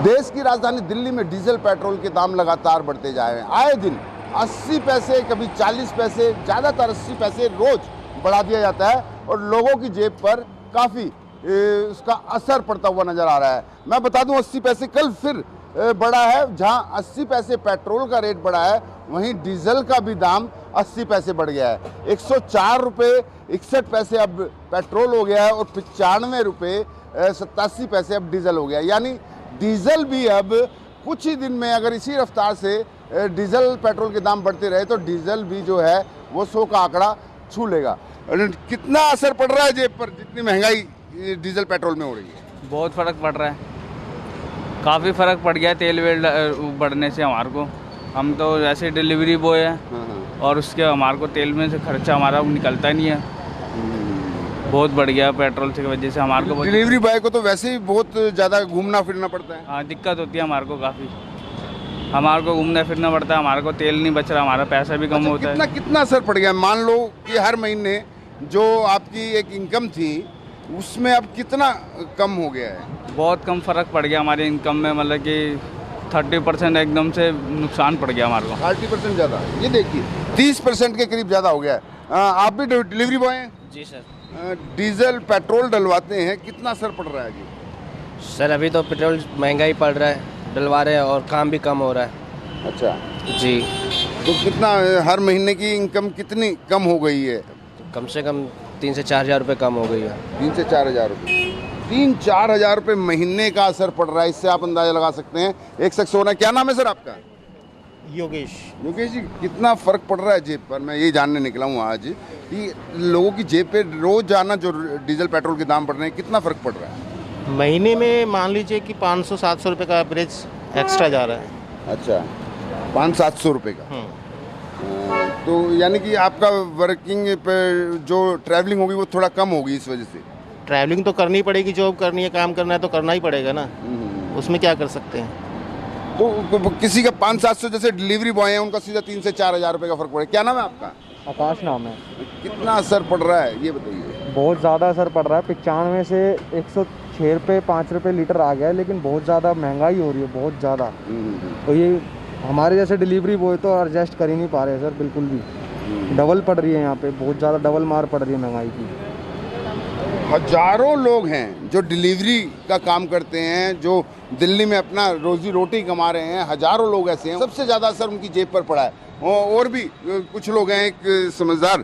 देश की राजधानी दिल्ली में डीजल पेट्रोल के दाम लगातार बढ़ते जा रहे हैं। आए दिन 80 पैसे, कभी 40 पैसे, ज़्यादातर 80 पैसे रोज बढ़ा दिया जाता है और लोगों की जेब पर काफ़ी उसका असर पड़ता हुआ नजर आ रहा है। मैं बता दूं 80 पैसे कल फिर बढ़ा है। जहां 80 पैसे पेट्रोल का रेट बढ़ा है, वहीं डीजल का भी दाम 80 पैसे बढ़ गया है। 104 रुपये 61 पैसे अब पेट्रोल हो गया है और 95 रुपये 87 पैसे अब डीजल हो गया है। यानी डीजल भी अब कुछ ही दिन में अगर इसी रफ्तार से डीजल पेट्रोल के दाम बढ़ते रहे तो डीजल भी जो है वो 100 का आंकड़ा छू लेगा। कितना असर पड़ रहा है जेब पर जितनी महंगाई डीजल पेट्रोल में हो रही है? बहुत फ़र्क पड़ रहा है, काफ़ी फ़र्क पड़ गया है तेल वेल बढ़ने से हमारे को। हम तो ऐसे डिलीवरी बॉय है और उसके हमारे को तेल में से खर्चा हमारा निकलता नहीं है, बहुत बढ़ गया पेट्रोल की वजह से हमारे को। डिलीवरी बॉय को तो वैसे ही बहुत ज़्यादा घूमना फिरना पड़ता है। हाँ, दिक्कत होती है हमारे को काफ़ी, हमारे को घूमना फिरना पड़ता है, हमारे को तेल नहीं बच रहा, हमारा पैसा भी कम होता है। कितना असर पड़ गया? मान लो कि हर महीने जो आपकी एक इनकम थी उसमें अब कितना कम हो गया है? बहुत कम फ़र्क पड़ गया हमारी इनकम में, मतलब कि 30% एकदम से नुकसान पड़ गया हमारे को। 30% ज़्यादा? ये देखिए 30% के करीब ज़्यादा हो गया है। आप भी डिलीवरी बॉय हैं? जी सर। डीजल पेट्रोल डलवाते हैं, कितना असर पड़ रहा है जी? सर अभी तो पेट्रोल महंगा ही पड़ रहा है, डलवा रहे हैं और काम भी कम हो रहा है। अच्छा जी। तो कितना हर महीने की इनकम कितनी कम हो गई है? कम से कम 3 से 4 हज़ार रुपये कम हो गई है। 3 से 4 हज़ार रुपये, 3-4 हज़ार रुपये महीने का असर पड़ रहा है। इससे आप अंदाजा लगा सकते हैं। एक शख्स होना, क्या नाम है सर आपका? योगेश। योगेश जी, कितना फ़र्क पड़ रहा है जेब पर? मैं ये जानने निकला हूँ आज कि लोगों की जेब पे रोज जाना जो डीजल पेट्रोल के दाम बढ़ रहे हैं, कितना फ़र्क पड़ रहा है? महीने में मान लीजिए कि 500-700 रुपये का एवरेज एक्स्ट्रा जा रहा है। अच्छा, 500-700 रुपये का। तो यानी कि आपका वर्किंग पे जो ट्रैवलिंग होगी वो थोड़ा कम होगी इस वजह से? ट्रैवलिंग तो करनी पड़ेगी, जॉब करनी है, काम करना है तो करना ही पड़ेगा ना, उसमें क्या कर सकते हैं। तो किसी का 500-700, जैसे डिलीवरी बॉय है उनका सीधा 3 से 4 हज़ार रुपये का फ़र्क पड़े। क्या नाम है आपका? आकाश नाम है। कितना असर पड़ रहा है ये बताइए? बहुत ज़्यादा असर पड़ रहा है। 95 से 106 रुपये 5 रुपये लीटर आ गया है, लेकिन बहुत ज़्यादा महंगाई हो रही है, बहुत ज़्यादा। तो ये हमारे जैसे डिलीवरी बॉय तो एडजस्ट कर ही नहीं पा रहे सर, बिल्कुल भी। डबल पड़ रही है यहाँ पे, बहुत ज़्यादा डबल मार पड़ रही है महंगाई की। हजारों लोग हैं जो डिलीवरी का काम करते हैं, जो दिल्ली में अपना रोजी रोटी कमा रहे हैं। हजारों लोग ऐसे हैं, सबसे ज़्यादा असर उनकी जेब पर पड़ा है। और भी कुछ लोग हैं, एक समझदार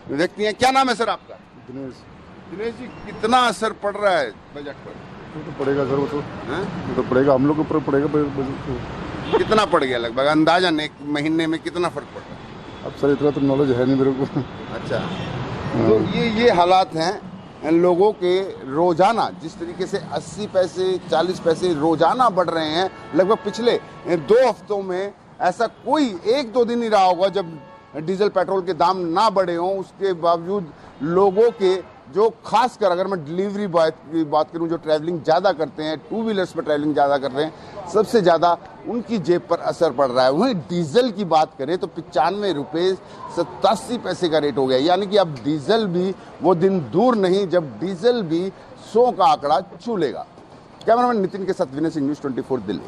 व्यक्ति हैं। क्या नाम है सर आपका? दिनेश। दिनेश जी, कितना असर पड़ रहा है बजट पर? तो पड़ेगा सर, वो तो पड़ेगा, हम लोग के ऊपर पड़ेगा बजट तो। कितना पड़ गया लगभग अंदाजन एक महीने में कितना फर्क पड़ रहा है? अब सर इतना तो नॉलेज है नहीं मेरे को। अच्छा, तो ये हालात हैं लोगों के रोजाना। जिस तरीके से 80 पैसे 40 पैसे रोजाना बढ़ रहे हैं, लगभग पिछले 2 हफ्तों में ऐसा कोई 1-2 दिन ही रहा होगा जब डीजल पेट्रोल के दाम ना बढ़े हों। उसके बावजूद लोगों के, जो खासकर अगर मैं डिलीवरी बॉय की बात करूं, जो ट्रैवलिंग ज़्यादा करते हैं, 2 व्हीलर्स पर ट्रैवलिंग ज़्यादा कर रहे हैं, सबसे ज़्यादा उनकी जेब पर असर पड़ रहा है। वहीं डीजल की बात करें तो 95 रुपये 87 पैसे का रेट हो गया। यानी कि अब डीजल भी वो दिन दूर नहीं जब डीजल भी 100 का आंकड़ा छू लेगा। कैमरामैन नितिन के साथ विनय सिंह, न्यूज़ 24 दिल्ली।